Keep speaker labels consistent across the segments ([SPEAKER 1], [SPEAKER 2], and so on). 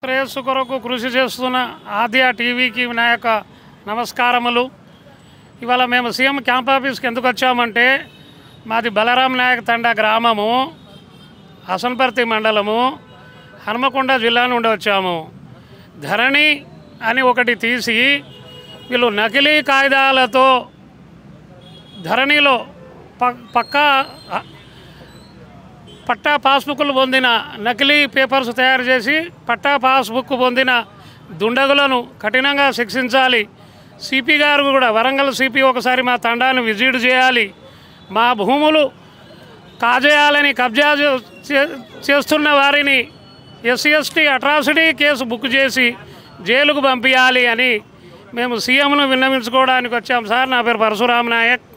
[SPEAKER 1] శ్రేయస్సు కొరకు కృషి చేస్తున్న ఆద్య టీవీకి నా యొక్క నమస్కారములు. ఇవాళ మేము సీఎం క్యాంప్ ఆఫీస్కి ఎందుకు వచ్చామంటే మాది బలరాం నాయక్ తండా గ్రామము, హసన్పర్తి మండలము, హన్మకొండ జిల్లా నుండి వచ్చాము. ధరణి అని ఒకటి తీసి వీళ్ళు నకిలీ కాగితాలతో ధరణిలో పట్టా పాస్బుక్లు పొందిన నకిలీ పేపర్స్ తయారు చేసి పట్టా పాస్బుక్ పొందిన దుండగులను కఠినంగా శిక్షించాలి. సిపి గారు కూడా, వరంగల్ సిపి ఒకసారి మా తండాను విజిట్ చేయాలి. మా భూములు కాజేయాలని కబ్జా చేస్తున్న వారిని SC/ST అట్రాసిటీ కేసు బుక్ చేసి జైలుకు పంపించాలి అని మేము సీఎంను విన్నవించుకోవడానికి వచ్చాం. సార్, నా పేరు పరశురామ్ నాయక్,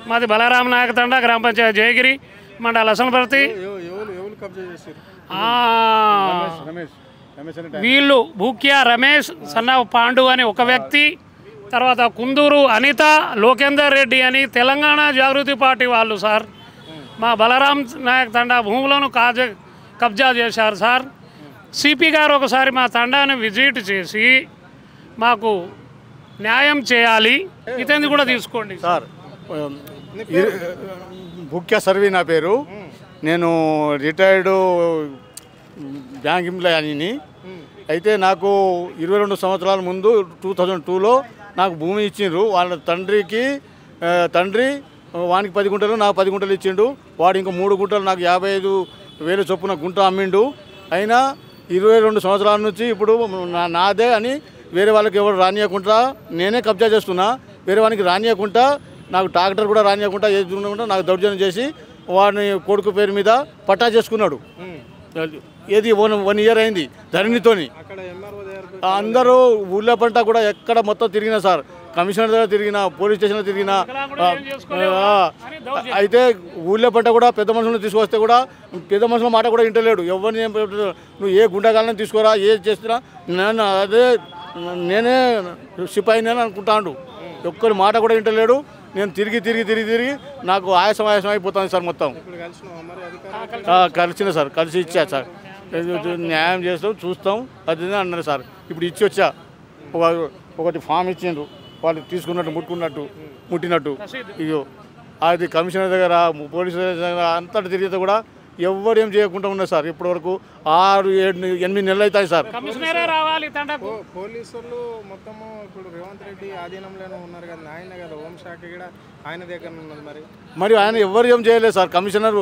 [SPEAKER 1] మాది బలరాం నాయక్ తండా, గ్రామ పంచాయతీ జయగిరి, మండల హసన్పర్తి. వీళ్ళు భూక్యా రమేష్, సన్నా పాండు అని ఒక వ్యక్తి, తర్వాత కుందూరు అనిత, లోకేందర్ రెడ్డి అని తెలంగాణ జాగృతి పార్టీ వాళ్ళు సార్ మా బలరాం నాయక్ తండా భూములను కబ్జా చేశారు సార్. సిపి గారు ఒకసారి మా తండాను విజిట్ చేసి మాకు న్యాయం చేయాలి. ఇతన్ని కూడా తీసుకోండి
[SPEAKER 2] సార్. భూక్యా సర్వీ నా పేరు. నేను రిటైర్డ్ బ్యాంక్ ఎంప్లాయీని. అయితే నాకు 22 సంవత్సరాల ముందు 2002లో నాకు భూమి ఇచ్చిండ్రు. వాళ్ళ తండ్రి వానికి 10 గుంటలు, నాకు 10 గుంటలు ఇచ్చిండు. వాడు ఇంకా 3 గుంటలు నాకు 55,000 చొప్పున గుంట అమ్మిండు. అయినా 22 సంవత్సరాల నుంచి ఇప్పుడు నాదే అని వేరే వాళ్ళకి ఎవరు రానియకుండా నేనే కబ్జా చేస్తున్నా. వేరే వానికి రానియకుండా, నాకు ట్రాక్టర్ కూడా రానియకుండా, ఏది ఉండకుండా నాకు దౌర్జన్యం చేసి వాడిని కొడుకు పేరు మీద పట్టా చేసుకున్నాడు. ఏది 1 ఇయర్ అయింది ధరణితోని. అందరూ ఊళ్ళో పంట కూడా ఎక్కడ మొత్తం తిరిగినా సార్, కమిషనర్ దగ్గర తిరిగినా, పోలీస్ స్టేషన్లో తిరిగినా. అయితే ఊళ్ళో పంట కూడా పెద్ద మనుషులను తీసుకొస్తే కూడా పెద్ద మనుషుల మాట కూడా వింటలేడు. ఎవరిని నువ్వు ఏ గుండెగాలని తీసుకోరా, ఏది చేస్తున్నా నేనే సిపాయిని అని అనుకుంటాడు. ఒక్కరి మాట కూడా వింటలేడు. నేను తిరిగి నాకు ఆయాసం అయిపోతుంది సార్. మొత్తం కలిసిన సార్, కలిసి ఇచ్చా సార్. న్యాయం చేస్తాం, చూస్తాం అది అన్నారు సార్. ఇప్పుడు ఇచ్చి వచ్చా. ఒకటి ఫామ్ ఇచ్చిండ్రు, వాళ్ళు తీసుకున్నట్టు ముట్టినట్టు. ఇగో అది కమిషనర్ దగ్గర, పోలీసు దగ్గర అంతటి తిరిగితే కూడా ఎవరు ఏం చేయకుండా ఉన్నారు సార్. ఇప్పటివరకు 6-8 నెలలు అవుతాయి సార్.
[SPEAKER 3] పోలీసులు మొత్తము ఇప్పుడు రేవంత్ రెడ్డి ఆధీనంలోనే ఉన్నారు కదా, ఆయన కదా హోంశాఖ కూడా ఆయన దగ్గర ఉన్నది.
[SPEAKER 2] మరి ఆయన ఎవరు ఏం చేయలేదు సార్. కమిషనర్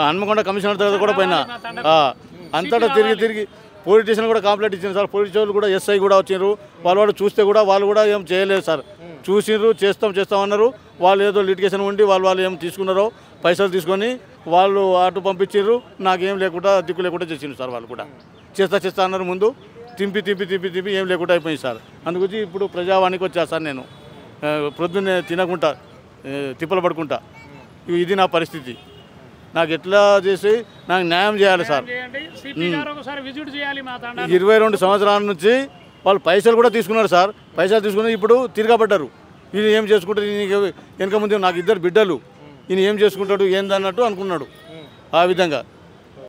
[SPEAKER 2] హన్మకొండ కమిషనర్ దగ్గర కూడా పోయినా అంతటా తిరిగి పోలీస్ స్టేషన్ కూడా కంప్లైంట్ ఇచ్చింది సార్. పోలీస్ వాళ్ళు కూడా SI కూడా వచ్చిండ్రు. వాళ్ళు చూస్తే కూడా వాళ్ళు కూడా ఏం చేయలేదు సార్. చూసిండ్రు, చేస్తాం అన్నారు. వాళ్ళు ఏదో లిటిగేషన్ ఉండి వాళ్ళు ఏం తీసుకున్నారో పైసలు తీసుకొని వాళ్ళు అటు పంపించారు. నాకేం లేకుండా, దిక్కు లేకుండా చేసిండ్రు సార్. వాళ్ళు కూడా చేస్తా అన్నారు. ముందు తింపి ఏం లేకుండా అయిపోయింది సార్. అందుకొచ్చి ఇప్పుడు ప్రజావాణికి వచ్చా సార్. నేను ప్రొద్దున్నే తినకుండా తిప్పలు పడుకుంటా. ఇది నా పరిస్థితి. నాకు ఎట్లా చేసి నాకు న్యాయం చేయాలి సార్. 22 సంవత్సరాల నుంచి వాళ్ళు పైసలు కూడా తీసుకున్నారు సార్. పైసలు తీసుకుని ఇప్పుడు తిరగబడ్డారు. ఈయన ఏం చేసుకుంటారు, వెనక ముందు నాకు 2 బిడ్డలు, ఈయన ఏం చేసుకుంటాడు ఏందన్నట్టు అనుకున్నాడు. ఆ విధంగా